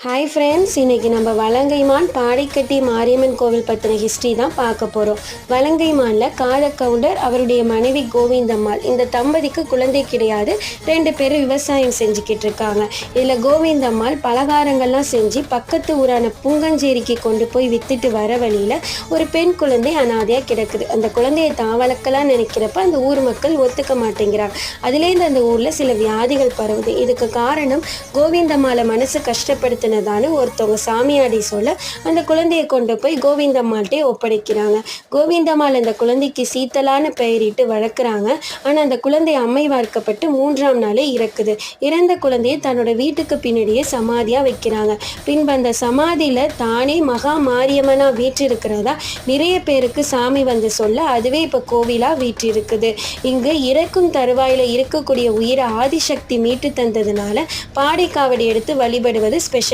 Hi friends, இன்றைக்கி நம்ம வலங்கைமான் பாடைக்கட்டி மாரியம்மன் கோவில் பற்றின ஹிஸ்ட்ரி தான் பார்க்க போகிறோம். வலங்கைமானில் காலக்கவுண்டர், அவருடைய மனைவி கோவிந்தம்மாள், இந்த தம்பதிக்கு குழந்தை கிடையாது. 2 பேரும் விவசாயம் செஞ்சுக்கிட்டு இருக்காங்க. இதில் கோவிந்தம்மாள் பலகாரங்கள்லாம் செஞ்சு பக்கத்து ஊரான புங்கஞ்சேரிக்கு கொண்டு போய் விற்றுட்டு வர வழியில் ஒரு பெண் குழந்தை அனாதையாக கிடக்குது. அந்த குழந்தையை தான் வளர்க்கலாம் நினைக்கிறப்ப அந்த ஊர் மக்கள் ஒத்துக்க மாட்டேங்கிறாங்க. அதுலேருந்து அந்த ஊரில் சில வியாதிகள் பரவுது. இதுக்கு காரணம் கோவிந்தம்மாளை மனசு கஷ்டப்படுத்தின ஒருத்தவங்க சாமியாடி சொல்ல அந்த குழந்தையை கொண்டு போய் கோவிந்தம்மாள்கிட்டே ஒப்படைக்கிறாங்க. கோவிந்தம்மாள் அந்த குழந்தைக்கு சீத்தலான பெயரிட்டு வளர்க்குறாங்க. ஆனால் அந்த குழந்தை அம்மை வார்க்கப்பட்டு 3ஆம் நாளே இறக்குது. இறந்த குழந்தையை தன்னோட வீட்டுக்கு பின்னாடியே சமாதியாக வைக்கிறாங்க. பின்பு அந்த சமாதியில் தானே மகா மாரியம்மனா வீற்றிருக்கிறதா நிறைய பேருக்கு சாமி வந்து சொல்ல அதுவே இப்போ கோவிலாக வீற்றிருக்குது. இங்கு இறக்கும் தருவாயில் இருக்கக்கூடிய உயிரை ஆதிசக்தி மீட்டு தந்ததுனால பாடைக்காவடி எடுத்து வழிபடுவது ஸ்பெஷல்.